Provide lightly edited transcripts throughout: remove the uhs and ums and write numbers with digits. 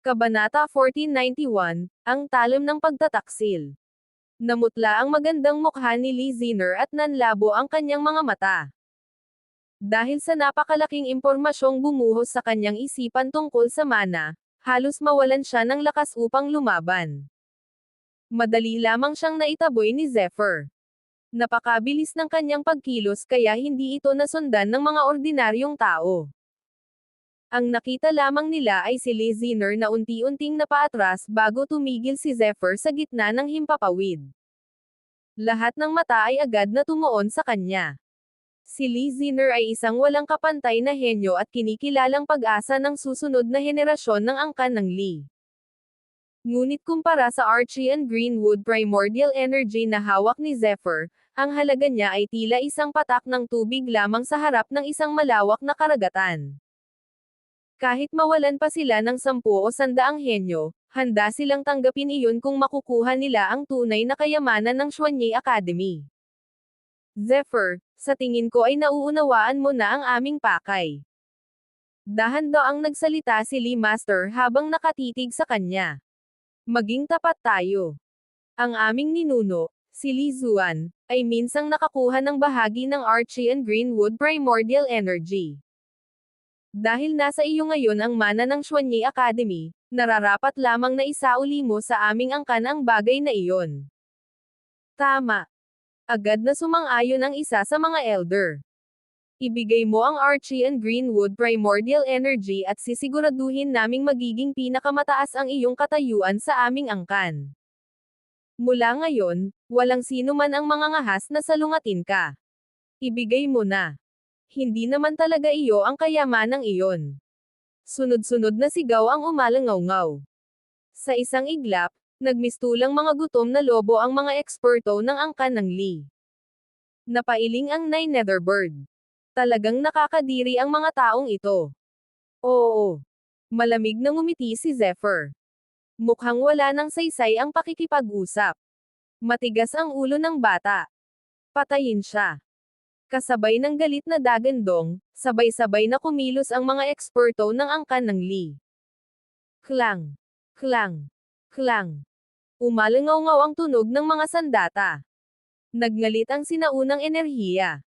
Kabanata 1491, ang talim ng pagtataksil. Namutla ang magandang mukha ni Lee Ziner at nanlabo ang kanyang mga mata. Dahil sa napakalaking impormasyong bumuhos sa kanyang isipan tungkol sa mana, halos mawalan siya ng lakas upang lumaban. Madali lamang siyang naitaboy ni Zephyr. Napakabilis ng kanyang pagkilos kaya hindi ito nasundan ng mga ordinaryong tao. Ang nakita lamang nila ay si Lee Ziner na unti-unting napaatras bago tumigil si Zephyr sa gitna ng himpapawid. Lahat ng mata ay agad na tumuon sa kanya. Si Lee Ziner ay isang walang kapantay na henyo at kinikilalang pag-asa ng susunod na henerasyon ng angkan ng Lee. Ngunit kumpara sa Archean Greenwood primordial energy na hawak ni Zephyr, ang halaga niya ay tila isang patak ng tubig lamang sa harap ng isang malawak na karagatan. Kahit mawalan pa sila ng 10 o 100 henyo, handa silang tanggapin iyon kung makukuha nila ang tunay na kayamanan ng Xuanye Academy. Zephyr, sa tingin ko ay nauunawaan mo na ang aming pakay. Dahan-daang nagsalita si Lee Master habang nakatitig sa kanya. Maging tapat tayo. Ang aming ninuno, si Lee Zuan, ay minsang nakakuha ng bahagi ng Archean Greenwood primordial energy. Dahil nasa iyo ngayon ang mana ng Xuanye Academy, nararapat lamang na isauli mo sa aming angkan ang bagay na iyon. Tama. Agad na sumang-ayon ang isa sa mga elder. Ibigay mo ang Archean Greenwood primordial energy at sisiguraduhin naming magiging pinakamataas ang iyong katayuan sa aming angkan. Mula ngayon, walang sino man ang mangangahas na salungatin ka. Ibigay mo na. Hindi naman talaga iyo ang kayamanang iyon. Sunod-sunod na sigaw ang umalangaw-ngaw. Sa isang iglap, nagmistulang mga gutom na lobo ang mga eksperto ng angkan ng Lee. Napailing ang Nine Netherbird. Talagang nakakadiri ang mga taong ito. Oo. Malamig na ngumiti si Zephyr. Mukhang wala ng saysay ang pakikipag-usap. Matigas ang ulo ng bata. Patayin siya. Kasabay ng galit na dagandong, sabay-sabay na kumilos ang mga eksperto ng angkan ng Lee. Klang! Klang! Klang! Umalangaw-ngaw ang tunog ng mga sandata. Nagngalit ang sinaunang enerhiya.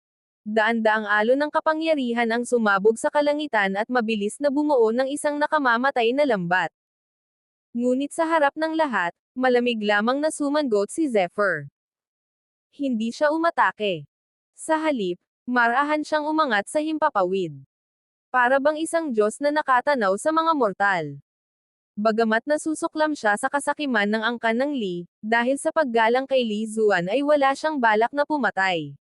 Daan-daang alon ng kapangyarihan ang sumabog sa kalangitan at mabilis na bumuo ng isang nakamamatay na lambat. Ngunit sa harap ng lahat, malamig lamang na sumangot si Zephyr. Hindi siya umatake. Sa halip, marahan siyang umangat sa himpapawid. Para bang isang Diyos na nakatanaw sa mga mortal. Bagamat nasusuklam siya sa kasakiman ng angkan ng Lee, dahil sa paggalang kay Lee Zuan ay wala siyang balak na pumatay.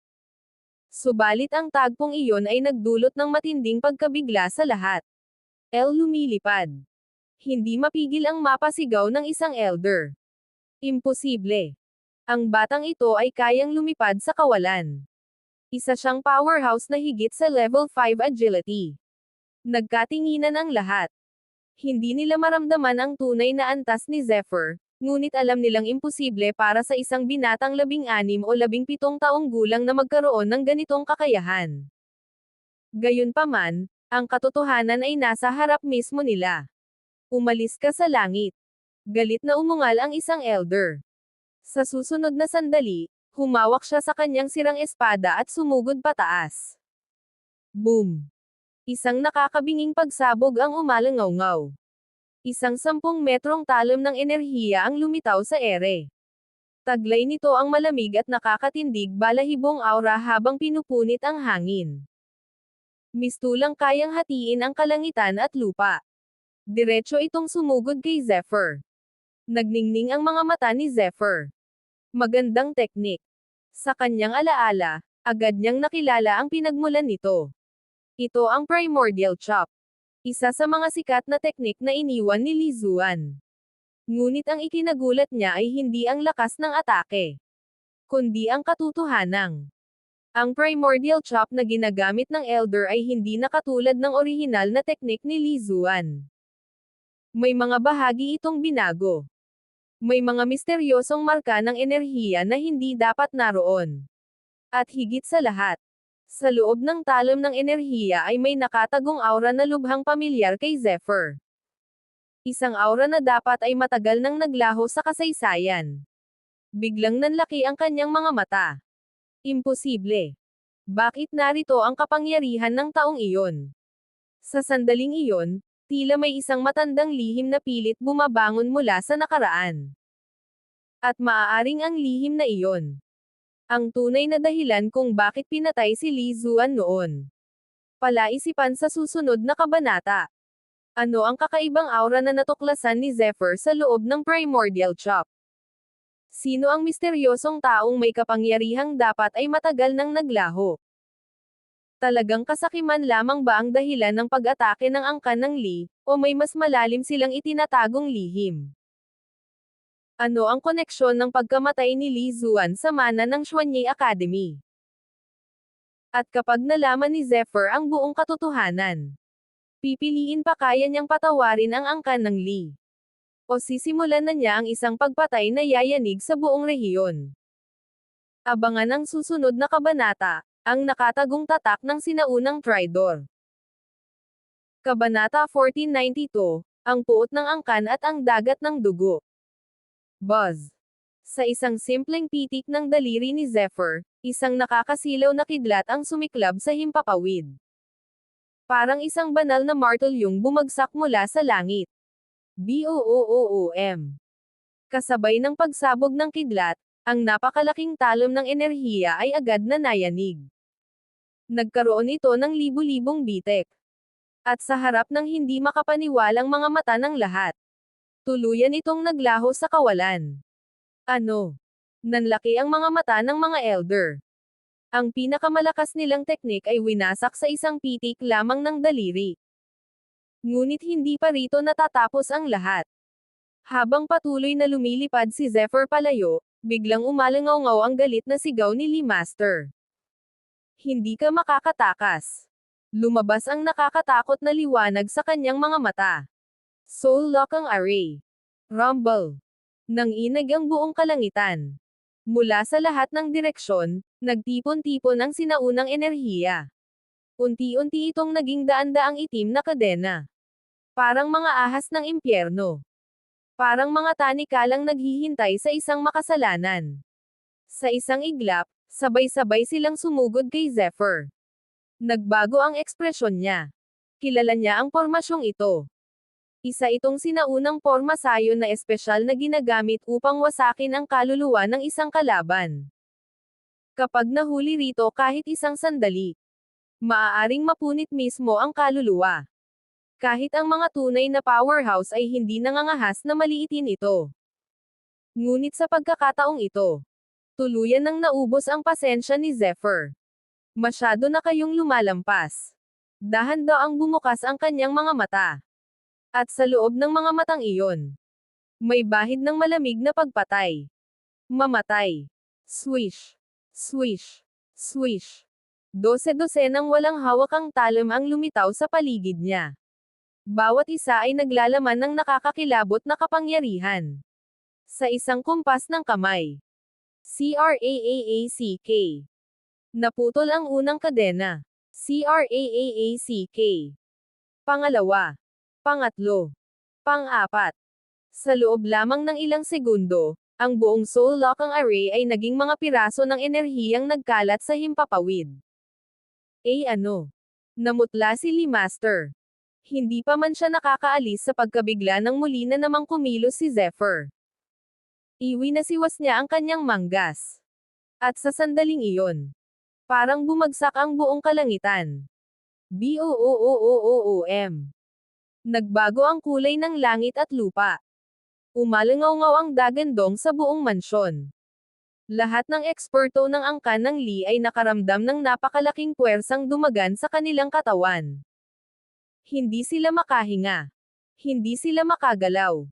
Subalit ang tagpong iyon ay nagdulot ng matinding pagkabigla sa lahat. Lumilipad. Hindi mapigil ang mapasigaw ng isang elder. Imposible. Ang batang ito ay kayang lumipad sa kawalan. Isa siyang powerhouse na higit sa level 5 agility. Nagkatinginan ang lahat. Hindi nila maramdaman ang tunay na antas ni Zephyr, ngunit alam nilang imposible para sa isang binatang 16 o 17 taong gulang na magkaroon ng ganitong kakayahan. Gayunpaman, ang katotohanan ay nasa harap mismo nila. Umalis ka sa langit. Galit na umungal ang isang elder. Sa susunod na sandali, humawak siya sa kanyang sirang espada at sumugod pataas. Boom! Isang nakakabinging pagsabog ang umalangaw-ngaw. Isang 10 metrong talim ng enerhiya ang lumitaw sa ere. Taglay nito ang malamig at nakakatindig balahibong aura habang pinupunit ang hangin. Mistulang kayang hatiin ang kalangitan at lupa. Diretso itong sumugod kay Zephyr. Nagningning ang mga mata ni Zephyr. Magandang teknik. Sa kanyang alaala, agad niyang nakilala ang pinagmulan nito. Ito ang primordial chop. Isa sa mga sikat na teknik na iniwan ni Lee Zuan. Ngunit ang ikinagulat niya ay hindi ang lakas ng atake, kundi ang katotohanan. Ang primordial chop na ginagamit ng elder ay hindi nakatulad ng orihinal na teknik ni Lee Zuan. May mga bahagi itong binago. May mga misteryosong marka ng enerhiya na hindi dapat naroon. At higit sa lahat, sa loob ng talim ng enerhiya ay may nakatagong aura na lubhang pamilyar kay Zephyr. Isang aura na dapat ay matagal nang naglaho sa kasaysayan. Biglang nanlaki ang kanyang mga mata. Imposible. Bakit narito ang kapangyarihan ng taong iyon? Sa sandaling iyon, tila may isang matandang lihim na pilit bumabangon mula sa nakaraan. At maaaring ang lihim na iyon ang tunay na dahilan kung bakit pinatay si Li Zuan noon. Palaisipan sa susunod na kabanata. Ano ang kakaibang aura na natuklasan ni Zephyr sa loob ng Primordial Chop? Sino ang misteryosong taong may kapangyarihang dapat ay matagal nang naglaho? Talagang kasakiman lamang ba ang dahilan ng pag-atake ng angkan ng Li, o may mas malalim silang itinatagong lihim? Ano ang koneksyon ng pagkamatay ni Li Zuan sa mana ng Xuanye Academy? At kapag nalaman ni Zephyr ang buong katotohanan, pipiliin pa kaya niyang patawarin ang angkan ng Li? O sisimulan na niya ang isang pagpatay na yayanig sa buong rehiyon? Abangan ang susunod na kabanata, ang nakatagong tatak ng sinaunang Tridor. Kabanata 1492, ang puot ng angkan at ang dagat ng dugo. Buzz. Sa isang simpleng pitik ng daliri ni Zephyr, isang nakakasilaw na kidlat ang sumiklab sa himpapawid. Parang isang banal na martelyong bumagsak mula sa langit. Boom. Kasabay ng pagsabog ng kidlat, ang napakalaking talon ng enerhiya ay agad na nayanig. Nagkaroon ito ng libu-libong bitek. At sa harap ng hindi makapaniwalang mga mata ng lahat, tuluyan itong naglaho sa kawalan. Ano? Nanlaki ang mga mata ng mga elder. Ang pinakamalakas nilang teknik ay winasak sa isang pitik lamang ng daliri. Ngunit hindi pa rito natatapos ang lahat. Habang patuloy na lumilipad si Zephyr palayo, biglang umalangaw-ngaw ang galit na sigaw ni Lee Master. Hindi ka makakatakas. Lumabas ang nakakatakot na liwanag sa kanyang mga mata. Soul Lock ang array. Rumble. Nanginag ang buong kalangitan. Mula sa lahat ng direksyon, nagtipon-tipon ang sinaunang enerhiya. Unti-unti itong naging daan-daang itim na kadena. Parang mga ahas ng impyerno. Parang mga tanikalang naghihintay sa isang makasalanan. Sa isang iglap, sabay-sabay silang sumugod kay Zephyr. Nagbago ang ekspresyon niya. Kilala niya ang pormasyong ito. Isa itong sinaunang porma sayon na espesyal na ginagamit upang wasakin ang kaluluwa ng isang kalaban. Kapag nahuli rito kahit isang sandali, maaaring mapunit mismo ang kaluluwa. Kahit ang mga tunay na powerhouse ay hindi nangangahas na maliitin ito. Ngunit sa pagkakataong ito, tuluyan nang naubos ang pasensya ni Zephyr. Masyado na kayong lumalampas. Dahan-daang bumukas ang kanyang mga mata. At sa loob ng mga matang iyon, may bahid ng malamig na pagpatay. Mamatay. Swish. Swish. Swish. Dose-dosenang walang hawak ang talam ang lumitaw sa paligid niya. Bawat isa ay naglalaman ng nakakakilabot na kapangyarihan. Sa isang kumpas ng kamay. CRAAACK. Naputol ang unang kadena. CRAAACK. Pangalawa. Pangatlo. Pang-apat. Sa loob lamang ng ilang segundo, ang buong Soul Lock ang array ay naging mga piraso ng enerhiyang nagkalat sa himpapawid. Ano? Namutla si Lee Master. Hindi pa man siya nakakaalis sa pagkabigla nang muli na namang kumilos si Zephyr. Iwinasiwas niya ang kanyang manggas. At sa sandaling iyon, parang bumagsak ang buong kalangitan. Boom. Nagbago ang kulay ng langit at lupa. Umalangaw-ngaw ang dagandong sa buong mansyon. Lahat ng eksperto ng angkan ng Li ay nakaramdam ng napakalaking puwersang dumagan sa kanilang katawan. Hindi sila makahinga. Hindi sila makagalaw.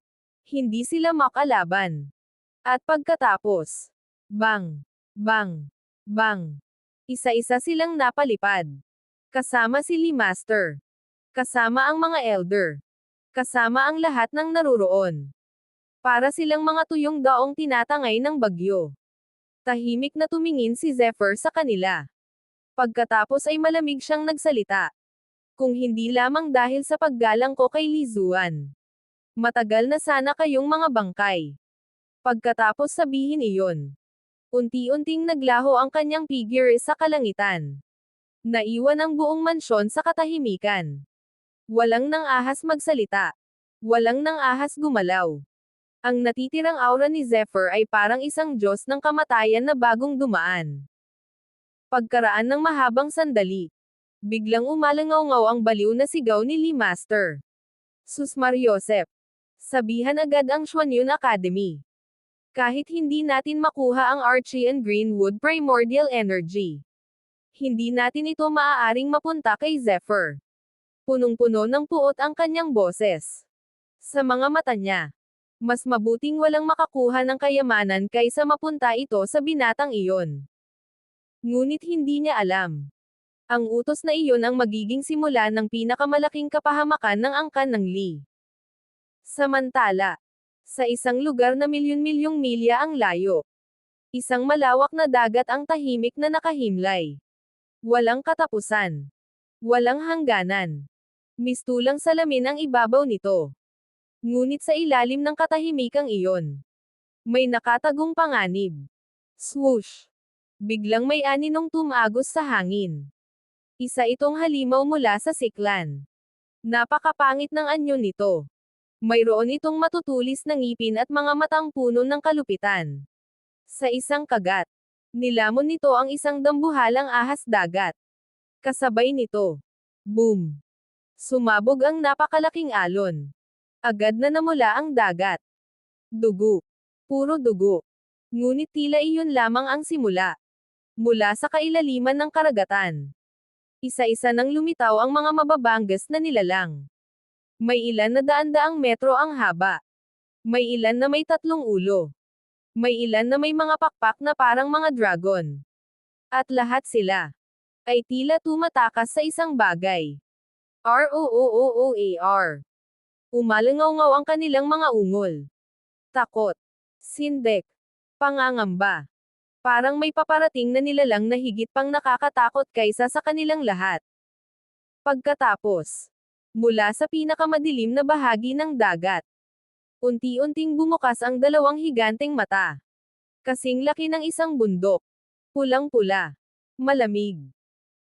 Hindi sila makalaban. At pagkatapos, bang, bang, bang, isa-isa silang napalipad. Kasama si Lee Master. Kasama ang mga elder. Kasama ang lahat ng naruroon. Para silang mga tuyong daong tinatangay ng bagyo. Tahimik na tumingin si Zephyr sa kanila. Pagkatapos ay malamig siyang nagsalita. Kung hindi lamang dahil sa paggalang ko kay Li Zuan, Matagal na sana kayong mga bangkay. Pagkatapos sabihin iyon, unti-unting naglaho ang kanyang figure sa kalangitan. Naiwan ang buong mansyon sa katahimikan. Walang nang ahas magsalita. Walang nang ahas gumalaw. Ang natitirang aura ni Zephyr ay parang isang Diyos ng kamatayan na bagong dumaan. Pagkaraan ng mahabang sandali, biglang umalangaw-ngaw ang baliw na sigaw ni Lee Master. Sus Mariosep. Sabihan agad ang Xuanyun Academy. Kahit hindi natin makuha ang Archie and Greenwood Primordial Energy, hindi natin ito maaaring mapunta kay Zephyr. Punong-puno ng puot ang kanyang boses. Sa mga mata niya, mas mabuting walang makakuha ng kayamanan kaysa mapunta ito sa binatang iyon. Ngunit hindi niya alam. Ang utos na iyon ang magiging simula ng pinakamalaking kapahamakan ng angkan ng Lee. Samantala, sa isang lugar na milyon-milyong milya ang layo, isang malawak na dagat ang tahimik na nakahimlay. Walang katapusan. Walang hangganan. Mistulang salamin ang ibabaw nito. Ngunit sa ilalim ng katahimikang iyon, may nakatagong panganib. Swoosh! Biglang may aninong tumagos sa hangin. Isa itong halimaw mula sa siklan. Napakapangit ng anyo nito. Mayroon itong matutulis na ngipin at mga matang puno ng kalupitan. Sa isang kagat, nilamon nito ang isang dambuhalang ahas dagat. Kasabay nito, boom! Sumabog ang napakalaking alon. Agad na namula ang dagat. Dugo. Puro dugo. Ngunit tila iyon lamang ang simula. Mula sa kailaliman ng karagatan, isa-isa nang lumitaw ang mga mababanggas na nilalang. May ilan na daan-daang metro ang haba. May ilan na may 3 ulo. May ilan na may mga pakpak na parang mga dragon. At lahat sila ay tila tumatakas sa isang bagay. ROOOOAR. Umalangaw-ngaw ang kanilang mga ungol. Takot. Sindek. Pangangamba. Parang may paparating na nilalang na higit pang nakakatakot kaysa sa kanilang lahat. Pagkatapos, mula sa pinakamadilim na bahagi ng dagat, unti-unting bumukas ang 2 higanteng mata. Kasing laki ng isang bundok. Pulang-pula. Malamig.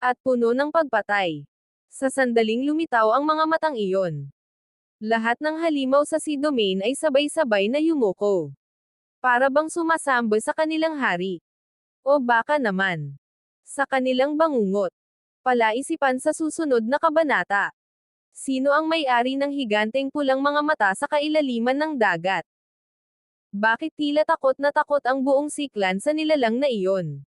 At puno ng pagpatay. Sa sandaling lumitaw ang mga matang iyon, lahat ng halimaw sa sea domain ay sabay-sabay na yumuko. Para bang sumasamba sa kanilang hari. O baka naman, sa kanilang bangungot. Palaisipan sa susunod na kabanata. Sino ang may-ari ng higanteng pulang mga mata sa kailaliman ng dagat? Bakit tila takot na takot ang buong siklan sa nilalang na iyon?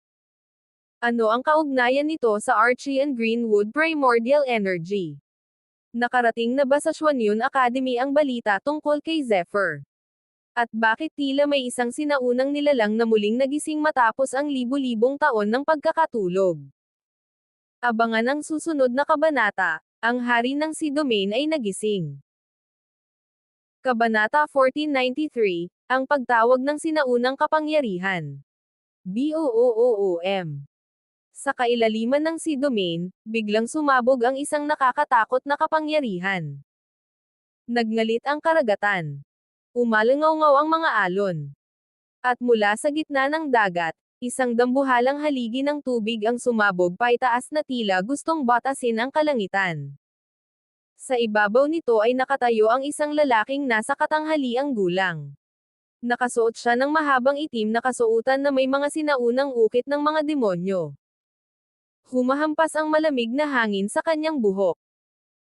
Ano ang kaugnayan nito sa Archie and Greenwood Primordial Energy? Nakarating na ba sa Xuanyun Academy ang balita tungkol kay Zephyr? At bakit tila may isang sinaunang nilalang na muling nagising matapos ang libu-libong taon ng pagkakatulog? Abangan ang susunod na kabanata, ang hari ng sea domain ay nagising. Kabanata 1493, ang pagtawag ng sinaunang kapangyarihan. BOOOOM. Sa kailaliman ng sea domain, biglang sumabog ang isang nakakatakot na kapangyarihan. Nagngalit ang karagatan. Umalangaw-ngaw ang mga alon. At mula sa gitna ng dagat, isang dambuhalang haligi ng tubig ang sumabog paitaas na tila gustong batasin ang kalangitan. Sa ibabaw nito ay nakatayo ang isang lalaking nasa katanghaliang gulang. Nakasuot siya ng mahabang itim na kasuotan na may mga sinaunang ukit ng mga demonyo. Humahampas ang malamig na hangin sa kanyang buhok.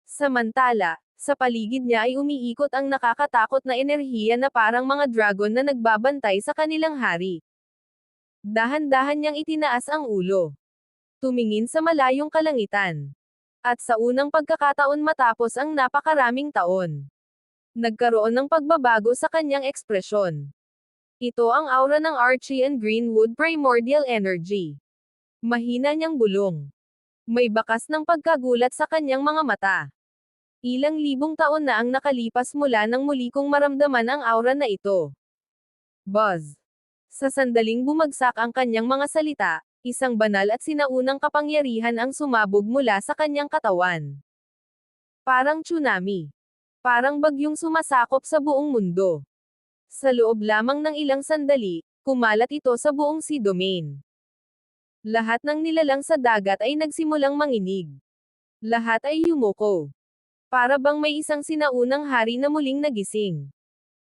Samantala, sa paligid niya ay umiikot ang nakakatakot na enerhiya na parang mga dragon na nagbabantay sa kanilang hari. Dahan-dahan niyang itinaas ang ulo. Tumingin sa malayong kalangitan. At sa unang pagkakataon matapos ang napakaraming taon, nagkaroon ng pagbabago sa kanyang ekspresyon. Ito ang aura ng Archie and Greenwood Primordial Energy. Mahina niyang bulong. May bakas ng pagkagulat sa kanyang mga mata. Ilang libong taon na ang nakalipas mula nang muli kong maramdaman ang aura na ito. Buzz. Sa sandaling bumagsak ang kanyang mga salita, isang banal at sinaunang kapangyarihan ang sumabog mula sa kanyang katawan. Parang tsunami. Parang bagyong sumasakop sa buong mundo. Sa loob lamang ng ilang sandali, kumalat ito sa buong sea domain. Lahat ng nilalang sa dagat ay nagsimulang manginig. Lahat ay yumuko. Para bang may isang sinaunang hari na muling nagising.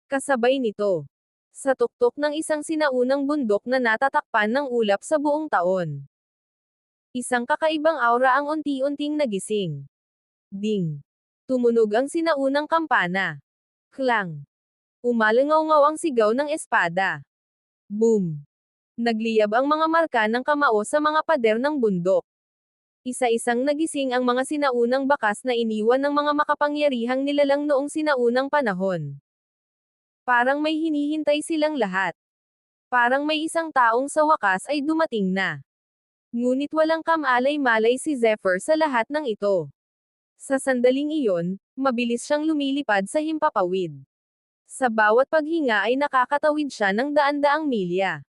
Kasabay nito, sa tuktok ng isang sinaunang bundok na natatakpan ng ulap sa buong taon. Isang kakaibang aura ang unti-unting nagising. Ding! Tumunog ang sinaunang kampana. Klang! Umalangaw-ngaw ang sigaw ng espada. Boom! Nagliyab ang mga marka ng kamao sa mga pader ng bundok. Isa-isang nagising ang mga sinaunang bakas na iniwan ng mga makapangyarihang nilalang noong sinaunang panahon. Parang may hinihintay silang lahat. Parang may isang taong sa wakas ay dumating na. Ngunit walang kamalay-malay si Zephyr sa lahat ng ito. Sa sandaling iyon, mabilis siyang lumilipad sa himpapawid. Sa bawat paghinga ay nakakatawid siya ng daan-daang milya.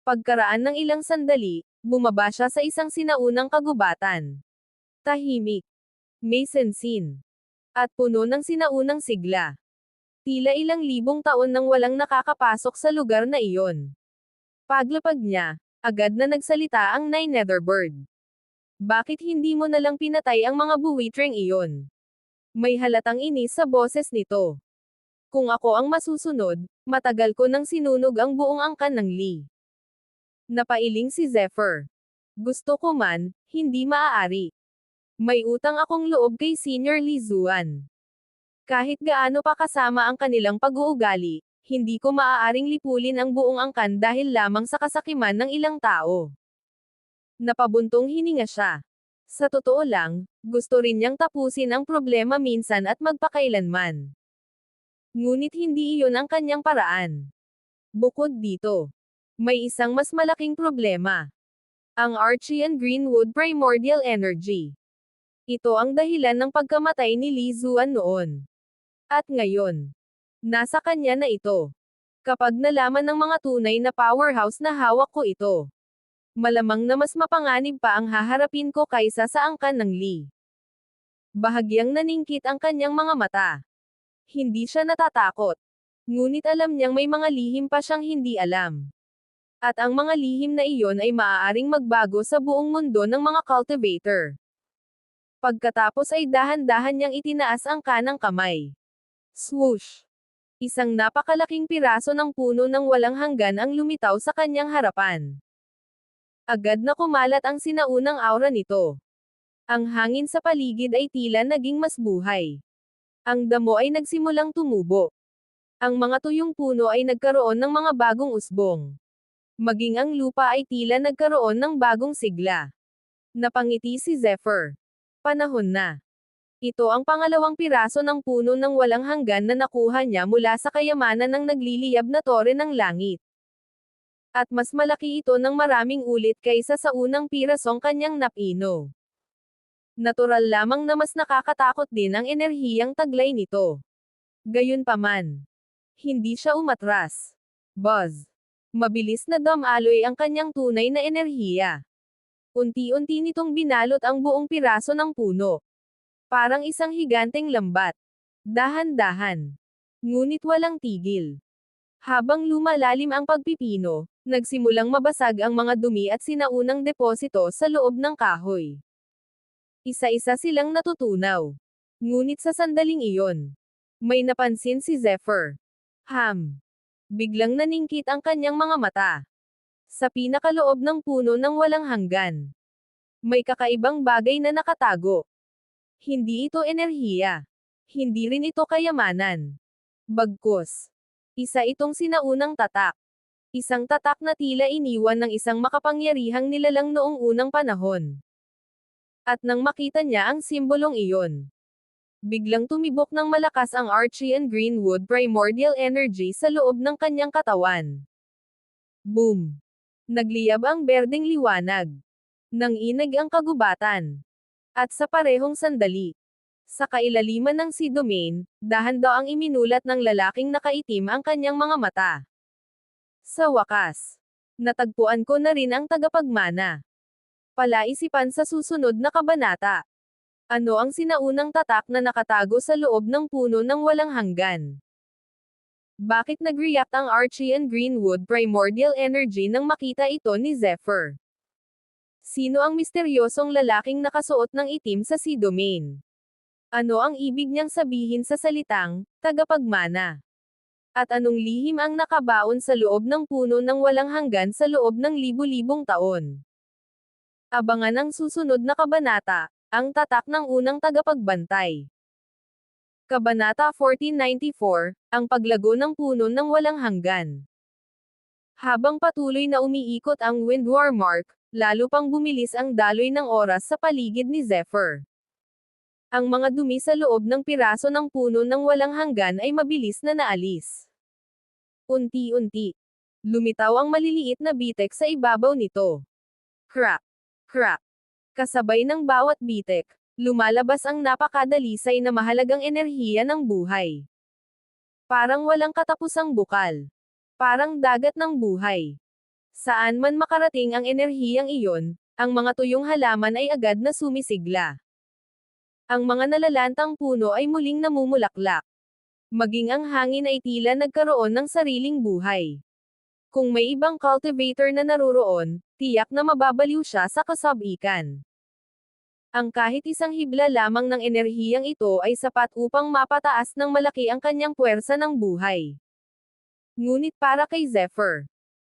Pagkaraan ng ilang sandali, bumaba siya sa isang sinaunang kagubatan. Tahimik, may sensin, at puno ng sinaunang sigla. Tila ilang libong taon nang walang nakakapasok sa lugar na iyon. Paglapag niya, agad na nagsalita ang Nine Netherbird. Bakit hindi mo nalang pinatay ang mga buwitreng iyon? May halatang inis sa boses nito. Kung ako ang masusunod, matagal ko nang sinunog ang buong angkan ng Lee. Napailing si Zephyr. Gusto ko man, hindi maaari. May utang akong loob kay Senior Lee Zuan. Kahit gaano pa kasama ang kanilang pag-uugali, hindi ko maaaring lipulin ang buong angkan dahil lamang sa kasakiman ng ilang tao. Napabuntong hininga siya. Sa totoo lang, gusto rin niyang tapusin ang problema minsan at magpakailanman. Ngunit hindi iyon ang kanyang paraan. Bukod dito, may isang mas malaking problema. Ang Archean Greenwood Primordial Energy. Ito ang dahilan ng pagkamatay ni Lee Zuan noon. At ngayon, nasa kanya na ito. Kapag nalaman ng mga tunay na powerhouse na hawak ko ito, malamang na mas mapanganib pa ang haharapin ko kaysa sa angkan ng Lee. Bahagyang naningkit ang kanyang mga mata. Hindi siya natatakot. Ngunit alam niyang may mga lihim pa siyang hindi alam. At ang mga lihim na iyon ay maaaring magbago sa buong mundo ng mga cultivator. Pagkatapos ay dahan-dahan niyang itinaas ang kanang kamay. Swoosh! Isang napakalaking piraso ng puno ng walang hanggan ang lumitaw sa kanyang harapan. Agad na kumalat ang sinaunang aura nito. Ang hangin sa paligid ay tila naging mas buhay. Ang damo ay nagsimulang tumubo. Ang mga tuyong puno ay nagkaroon ng mga bagong usbong. Maging ang lupa ay tila nagkaroon ng bagong sigla. Napangiti si Zephyr. Panahon na. Ito ang pangalawang piraso ng puno ng walang hanggan na nakuha niya mula sa kayamanan ng nagliliyab na tore ng langit. At mas malaki ito ng maraming ulit kaysa sa unang pirasong kanyang napino. Natural lamang na mas nakakatakot din ang enerhiyang taglay nito. Gayunpaman, hindi siya umatras. Buzz. Mabilis na dumaloy ang kanyang tunay na enerhiya. Unti-unti nitong binalot ang buong piraso ng puno. Parang isang higanteng lambat. Dahan-dahan. Ngunit walang tigil. Habang lumalalim ang pagpipino, nagsimulang mabasag ang mga dumi at sinaunang deposito sa loob ng kahoy. Isa-isa silang natutunaw. Ngunit sa sandaling iyon, may napansin si Zephyr. Biglang naningkit ang kanyang mga mata. Sa pinakaloob ng puno ng walang hanggan, may kakaibang bagay na nakatago. Hindi ito enerhiya. Hindi rin ito kayamanan. Bagkus. Isa itong sinaunang tatak. Isang tatak na tila iniwan ng isang makapangyarihang nilalang noong unang panahon. At nang makita niya ang simbolong iyon, biglang tumibok ng malakas ang Archean Greenwood Primordial Energy sa loob ng kanyang katawan. Boom! Nagliyab ang berdeng liwanag. Nanginig ang kagubatan. At sa parehong sandali, sa kailaliman ng sea domain, dahan-daang iminulat ng lalaking nakaitim ang kanyang mga mata. Sa wakas, natagpuan ko na rin ang tagapagmana. Palaisipan sa susunod na kabanata. Ano ang sinaunang tatak na nakatago sa loob ng puno ng walang hanggan? Bakit nag-react ang Archie and Greenwood primordial energy nang makita ito ni Zephyr? Sino ang misteryosong lalaking nakasuot ng itim sa Sea Domain? Ano ang ibig niyang sabihin sa salitang, tagapagmana? At anong lihim ang nakabaon sa loob ng puno ng walang hanggan sa loob ng libu-libong taon? Abangan ang susunod na kabanata, ang tatak ng unang tagapagbantay. Kabanata 1494, ang paglago ng puno ng walang hanggan. Habang patuloy na umiikot ang Windwar Mark, lalo pang bumilis ang daloy ng oras sa paligid ni Zephyr. Ang mga dumi sa loob ng piraso ng puno ng walang hanggan ay mabilis na naalis. Unti-unti, lumitaw ang maliliit na bitek sa ibabaw nito. Crack! Crack! Kasabay ng bawat bitek, lumalabas ang napakadalisay na mahalagang enerhiya ng buhay. Parang walang katapusang bukal. Parang dagat ng buhay. Saan man makarating ang enerhiyang iyon, ang mga tuyong halaman ay agad na sumisigla. Ang mga nalalantang puno ay muling namumulaklak. Maging ang hangin ay tila nagkaroon ng sariling buhay. Kung may ibang cultivator na naruroon, tiyak na mababaliw siya sa kasabikan. Ang kahit isang hibla lamang ng enerhiyang ito ay sapat upang mapataas ng malaki ang kanyang puwersa ng buhay. Ngunit para kay Zephyr,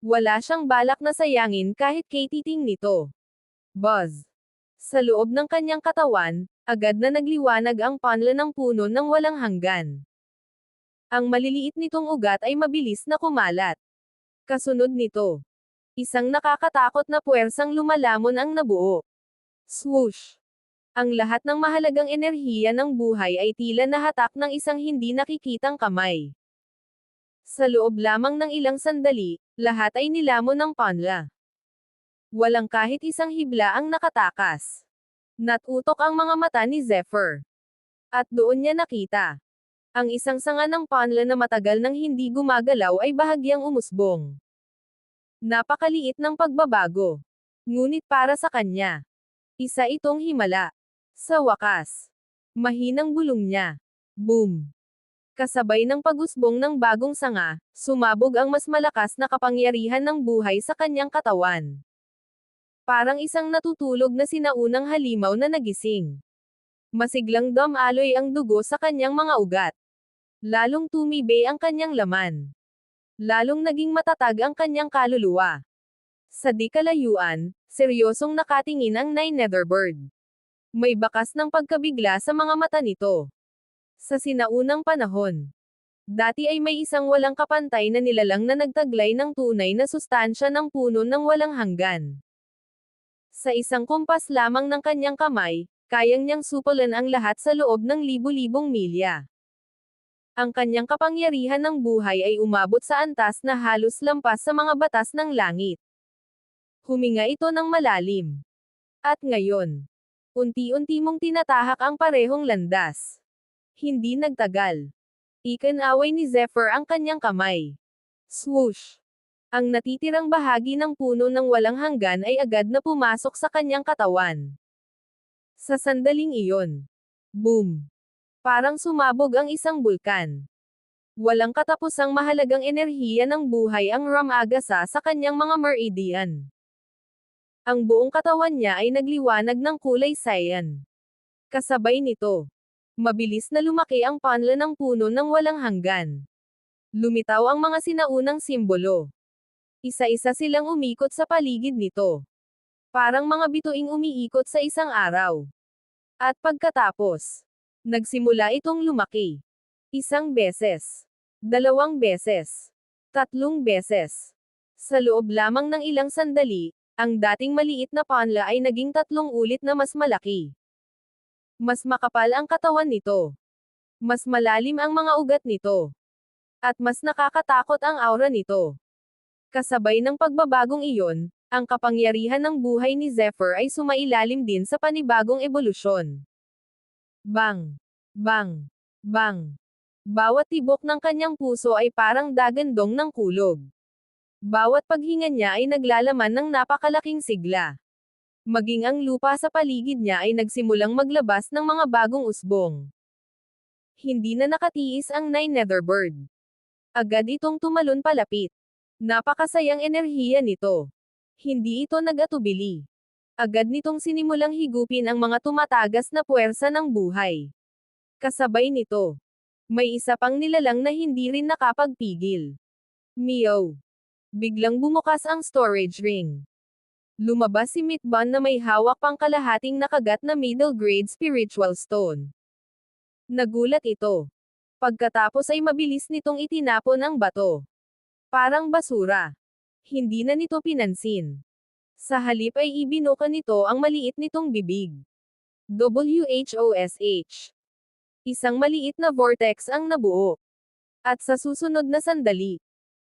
wala siyang balak na sayangin kahit katiting nito. Buzz! Sa loob ng kanyang katawan, agad na nagliwanag ang panla ng puno ng walang hanggan. Ang maliliit nitong ugat ay mabilis na kumalat. Kasunod nito, isang nakakatakot na puwersang lumalamon ang nabuo. Swoosh! Ang lahat ng mahalagang enerhiya ng buhay ay tila nahatak ng isang hindi nakikitang kamay. Sa loob lamang ng ilang sandali, lahat ay nilamon ng panla. Walang kahit isang hibla ang nakatakas. Natutok ang mga mata ni Zephyr. At doon niya nakita. Ang isang sanga ng panla na matagal nang hindi gumagalaw ay bahagyang umusbong. Napakaliit ng pagbabago. Ngunit para sa kanya, isa itong himala. Sa wakas, mahinang bulong niya. Boom! Kasabay ng pag-usbong ng bagong sanga, sumabog ang mas malakas na kapangyarihan ng buhay sa kanyang katawan. Parang isang natutulog na sinaunang halimaw na nagising. Masiglang dumaloy ang dugo sa kanyang mga ugat. Lalong tumibe ang kanyang laman. Lalong naging matatag ang kanyang kaluluwa. Sa di kalayuan, seryosong nakatingin ang Nine Netherbird. May bakas ng pagkabigla sa mga mata nito. Sa sinaunang panahon, dati ay may isang walang kapantay na nilalang na nagtaglay ng tunay na sustansya ng puno ng walang hanggan. Sa isang kumpas lamang ng kanyang kamay, kayang niyang supulan ang lahat sa loob ng libu-libong milya. Ang kanyang kapangyarihan ng buhay ay umabot sa antas na halos lampas sa mga batas ng langit. Huminga ito ng malalim. At ngayon, unti-unti mong tinatahak ang parehong landas. Hindi nagtagal. Ikinaway ni Zephyr ang kanyang kamay. Swoosh! Ang natitirang bahagi ng puno ng walang hanggan ay agad na pumasok sa kanyang katawan. Sa sandaling iyon, boom! Parang sumabog ang isang bulkan. Walang katapusang mahalagang enerhiya ng buhay ang rumagasa sa kanyang mga meridian. Ang buong katawan niya ay nagliwanag ng kulay cyan. Kasabay nito, mabilis na lumaki ang panla ng puno ng walang hanggan. Lumitaw ang mga sinaunang simbolo. Isa-isa silang umikot sa paligid nito. Parang mga bituing umiikot sa isang araw. At pagkatapos, nagsimula itong lumaki. Isang beses. 2 beses. 3 beses. Sa loob lamang ng ilang sandali, ang dating maliit na panla ay naging 3 ulit na mas malaki. Mas makapal ang katawan nito. Mas malalim ang mga ugat nito. At mas nakakatakot ang aura nito. Kasabay ng pagbabagong iyon, ang kapangyarihan ng buhay ni Zephyr ay sumailalim din sa panibagong ebolusyon. Bang! Bang! Bang! Bawat tibok ng kanyang puso ay parang dagandong ng kulog. Bawat paghinga niya ay naglalaman ng napakalaking sigla. Maging ang lupa sa paligid niya ay nagsimulang maglabas ng mga bagong usbong. Hindi na nakatiis ang Nine Netherbird. Agad itong tumalon palapit. Napakasayang enerhiya nito. Hindi ito nag-atubili. Agad nitong sinimulang higupin ang mga tumatagas na puwersa ng buhay. Kasabay nito, may isa pang nilalang na hindi rin nakapagpigil. Meow. Biglang bumukas ang storage ring. Lumabas si Mitban na may hawak pang kalahating nakagat na middle grade spiritual stone. Nagulat ito. Pagkatapos ay mabilis nitong itinapon ang bato. Parang basura. Hindi na nito pinansin. Sa halip ay ibinuka nito ang maliit nitong bibig. WHOSH. Isang maliit na vortex ang nabuo. At sa susunod na sandali,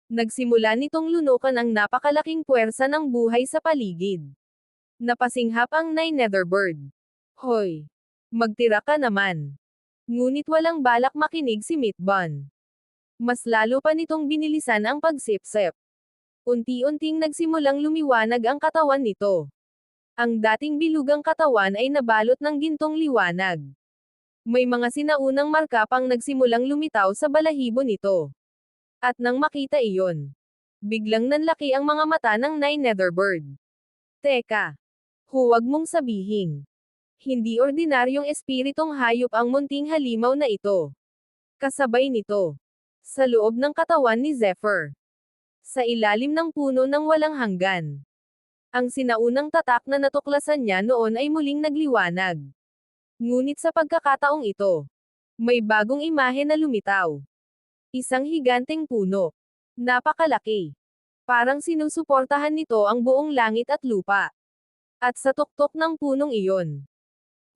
nagsimula nitong lunukan ang napakalaking puwersa ng buhay sa paligid. Napasinghap ang Nine Netherbird. Hoy! Magtira ka naman. Ngunit walang balak makinig si Mitban. Mas lalo pa nitong binilisan ang pagsipsip. Unti-unting nagsimulang lumiwanag ang katawan nito. Ang dating bilugang katawan ay nabalot ng gintong liwanag. May mga sinaunang marka pang nagsimulang lumitaw sa balahibo nito. At nang makita iyon, biglang nanlaki ang mga mata ng Nine Netherbird. Teka! Huwag mong sabihin. Hindi ordinaryong espiritong hayop ang munting halimaw na ito. Kasabay nito, sa loob ng katawan ni Zephyr. Sa ilalim ng puno ng walang hanggan. Ang sinaunang tatak na natuklasan niya noon ay muling nagliwanag. Ngunit sa pagkakataong ito, may bagong imahe na lumitaw. Isang higanteng puno. Napakalaki. Parang sinusuportahan nito ang buong langit at lupa. At sa tuktok ng punong iyon,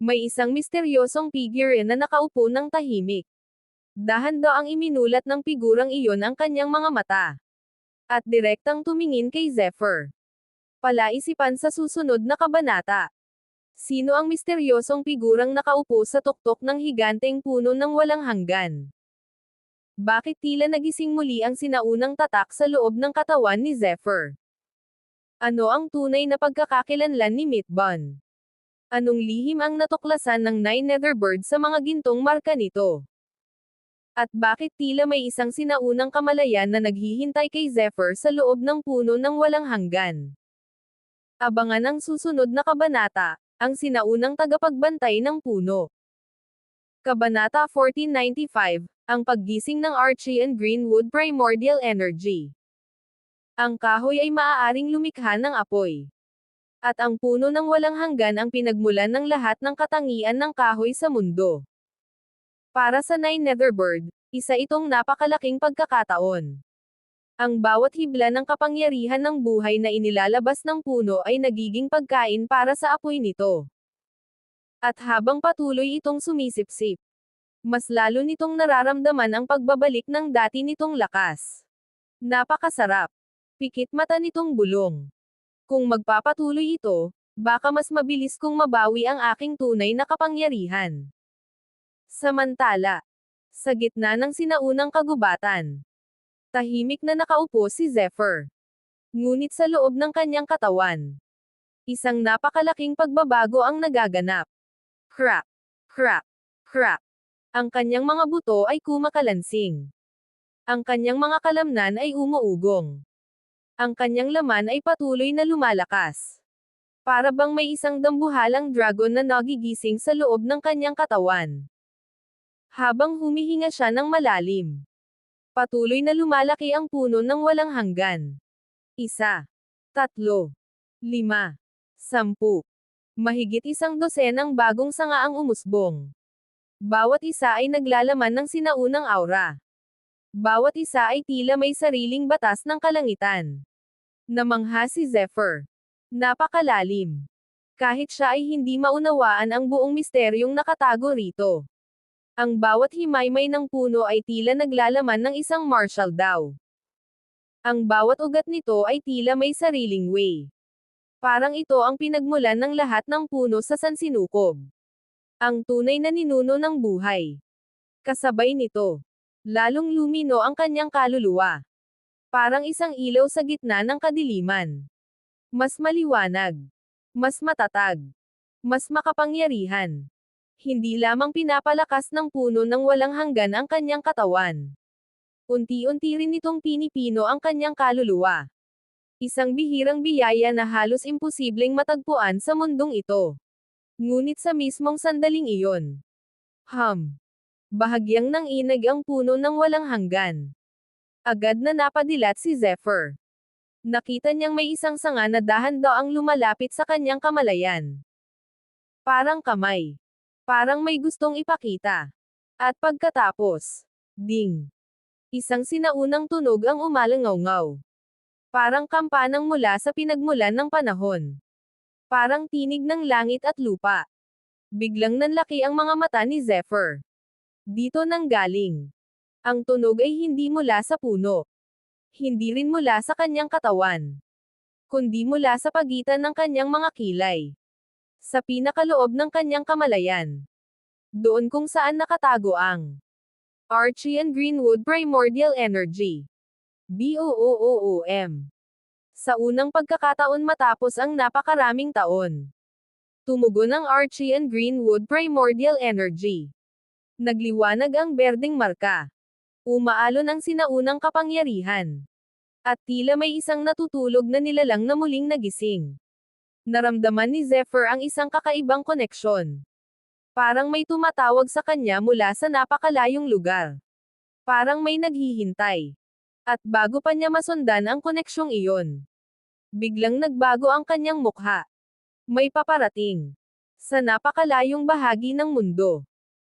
may isang misteryosong figure na nakaupo ng tahimik. Dahan-daang iminulat ng figurang iyon ang kanyang mga mata. At direktang tumingin kay Zephyr. Palaisipan sa susunod na kabanata. Sino ang misteryosong figurang nakaupo sa tuktok ng higanteng puno ng walang hanggan? Bakit tila nagising muli ang sinaunang tatak sa loob ng katawan ni Zephyr? Ano ang tunay na pagkakakilanlan ni Mitban? Anong lihim ang natuklasan ng Nine Netherbird sa mga gintong marka nito? At bakit tila may isang sinaunang kamalayan na naghihintay kay Zephyr sa loob ng puno ng walang hanggan? Abangan ang susunod na kabanata, ang sinaunang tagapagbantay ng puno. Kabanata 1495, ang paggising ng Archie and Greenwood Primordial Energy. Ang kahoy ay maaaring lumikha ng apoy. At ang puno ng walang hanggan ang pinagmulan ng lahat ng katangian ng kahoy sa mundo. Para sa Nine Netherbird, isa itong napakalaking pagkakataon. Ang bawat hibla ng kapangyarihan ng buhay na inilalabas ng puno ay nagiging pagkain para sa apoy nito. At habang patuloy itong sumisipsip, mas lalo nitong nararamdaman ang pagbabalik ng dati nitong lakas. Napakasarap. Pikit mata nitong bulong. Kung magpapatuloy ito, baka mas mabilis kong mabawi ang aking tunay na kapangyarihan. Samantala, sa gitna ng sinaunang kagubatan, tahimik na nakaupo si Zephyr. Ngunit sa loob ng kanyang katawan, isang napakalaking pagbabago ang nagaganap. Crack! Crack! Crack! Ang kanyang mga buto ay kumakalansing. Ang kanyang mga kalamnan ay umuugong. Ang kanyang laman ay patuloy na lumalakas. Para bang may isang dambuhalang dragon na nagigising sa loob ng kanyang katawan. Habang humihinga siya ng malalim, patuloy na lumalaki ang puno ng walang hanggan. 1, 3, 5, 10. Mahigit 12 bagong sanga ang umusbong. Bawat isa ay naglalaman ng sinaunang aura. Bawat isa ay tila may sariling batas ng kalangitan. Namangha si Zephyr. Napakalalim. Kahit siya ay hindi maunawaan ang buong misteryong nakatago rito. Ang bawat himaymay ng puno ay tila naglalaman ng isang martial daw. Ang bawat ugat nito ay tila may sariling way. Parang ito ang pinagmulan ng lahat ng puno sa sansinukob. Ang tunay na ninuno ng buhay. Kasabay nito, lalong lumino ang kanyang kaluluwa. Parang isang ilaw sa gitna ng kadiliman. Mas maliwanag. Mas matatag. Mas makapangyarihan. Hindi lamang pinapalakas ng puno ng walang hanggan ang kanyang katawan. Unti-unti rin itong pinipino ang kanyang kaluluwa. Isang bihirang biyaya na halos imposibleng matagpuan sa mundong ito. Ngunit sa mismong sandaling iyon, bahagyang nanginag ang puno ng walang hanggan. Agad na napadilat si Zephyr. Nakita niyang may isang sanga na dahan-daang lumalapit sa kanyang kamalayan. Parang kamay. Parang may gustong ipakita. At pagkatapos, ding! Isang sinaunang tunog ang umalangaw-ngaw. Parang kampanang mula sa pinagmulan ng panahon. Parang tinig ng langit at lupa. Biglang nanlaki ang mga mata ni Zephyr. Dito nanggaling. Ang tunog ay hindi mula sa puno. Hindi rin mula sa kanyang katawan. Kundi mula sa pagitan ng kanyang mga kilay. Sa pinakaloob ng kanyang kamalayan. Doon kung saan nakatago ang Archean Greenwood Primordial Energy. BOOOOM. Sa unang pagkakataon matapos ang napakaraming taon. Tumugon ang Archean Greenwood Primordial Energy. Nagliwanag ang berdeng marka. Umaalon ang sinaunang kapangyarihan. At tila may isang natutulog na nilalang na muling nagising. Naramdaman ni Zephyr ang isang kakaibang koneksyon. Parang may tumatawag sa kanya mula sa napakalayong lugar. Parang may naghihintay. At bago pa niya masundan ang koneksyong iyon, biglang nagbago ang kanyang mukha. May paparating. Sa napakalayong bahagi ng mundo.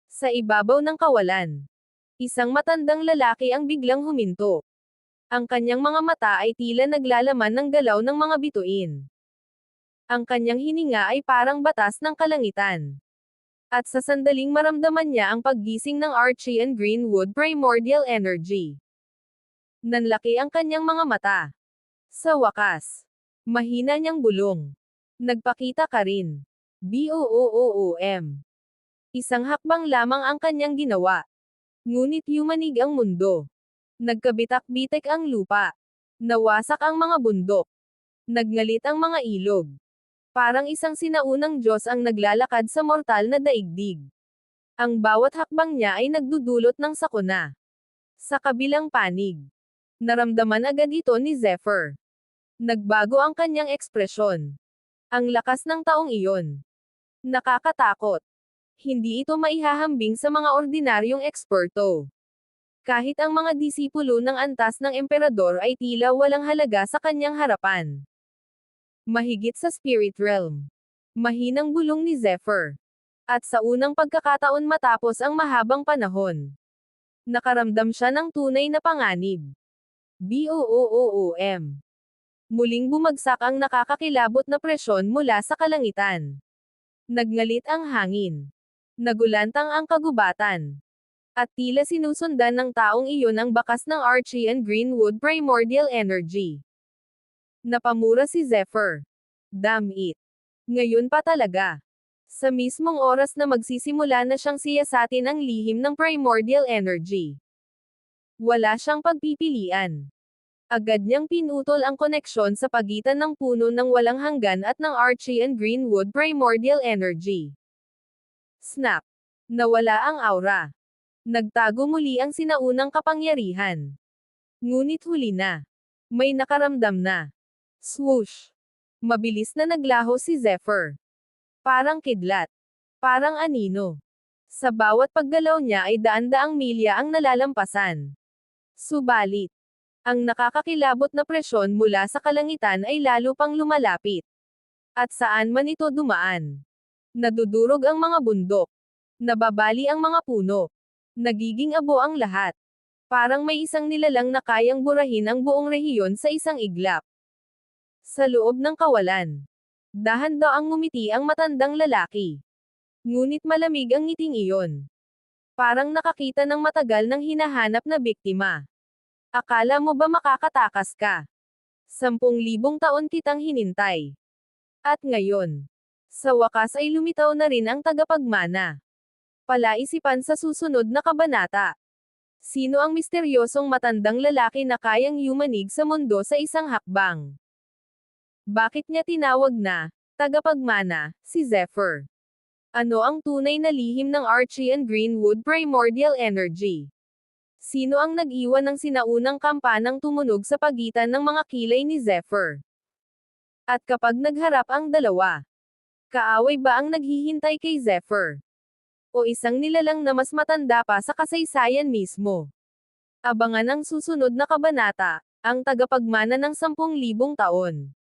Sa ibabaw ng kawalan. Isang matandang lalaki ang biglang huminto. Ang kanyang mga mata ay tila naglalaman ng galaw ng mga bituin. Ang kanyang hininga ay parang batas ng kalangitan. At sa sandaling maramdaman niya ang paggising ng Archean Greenwood Primordial Energy. Nanlaki ang kanyang mga mata. Sa wakas, mahina niyang bulong. Nagpakita ka rin. BOOOM. Isang hakbang lamang ang kanyang ginawa. Ngunit yumanig ang mundo. Nagkabitak-bitek ang lupa. Nawasak ang mga bundok. Nagngalit ang mga ilog. Parang isang sinaunang Diyos ang naglalakad sa mortal na daigdig. Ang bawat hakbang niya ay nagdudulot ng sakuna. Sa kabilang panig, naramdaman agad ito ni Zephyr. Nagbago ang kanyang ekspresyon. Ang lakas ng taong iyon. Nakakatakot. Hindi ito maihahambing sa mga ordinaryong eksperto. Kahit ang mga disipulo ng antas ng emperador ay tila walang halaga sa kanyang harapan. Mahigit sa spirit realm. Mahinang bulong ni Zephyr. At sa unang pagkakataon matapos ang mahabang panahon, nakaramdam siya ng tunay na panganib. BOOOM. Muling bumagsak ang nakakakilabot na presyon mula sa kalangitan. Nagngalit ang hangin. Nagulantang ang kagubatan. At tila sinusundan ng taong iyon ang bakas ng Archean Greenwood Primordial Energy. Napamura si Zephyr. Damn it. Ngayon pa talaga. Sa mismong oras na magsisimula na siyang siyasatin ang lihim ng Primordial Energy. Wala siyang pagpipilian. Agad niyang pinutol ang koneksyon sa pagitan ng puno ng walang hanggan at ng Archean Greenwood Primordial Energy. Snap! Nawala ang aura. Nagtago muli ang sinaunang kapangyarihan. Ngunit huli na. May nakaramdam na. Swoosh! Mabilis na naglaho si Zephyr. Parang kidlat. Parang anino. Sa bawat paggalaw niya ay daan-daang milya ang nalalampasan. Subalit, ang nakakakilabot na presyon mula sa kalangitan ay lalo pang lumalapit. At saan man ito dumaan, nadudurog ang mga bundok. Nababali ang mga puno. Nagiging abo ang lahat. Parang may isang nilalang na kayang burahin ang buong rehiyon sa isang iglap. Sa loob ng kawalan, dahan-daang ngumiti ang matandang lalaki. Ngunit malamig ang ngiting iyon. Parang nakakita ng matagal nang hinahanap na biktima. Akala mo ba makakatakas ka? 10,000 taon kitang hinintay. At ngayon, sa wakas ay lumitaw na rin ang tagapagmana. Palaisipan sa susunod na kabanata. Sino ang misteryosong matandang lalaki na kayang yumanig sa mundo sa isang hakbang? Bakit niya tinawag na Tagapagmana, si Zephyr. Ano ang tunay na lihim ng Archean Greenwood primordial energy? Sino ang nag-iwan ng sinaunang kampanang tumunog sa pagitan ng mga kilay ni Zephyr? At kapag nagharap ang dalawa, kaaway ba ang naghihintay kay Zephyr? O isang nilalang na mas matanda pa sa kasaysayan mismo? Abangan ang susunod na kabanata, ang tagapagmana ng 10,000 taon.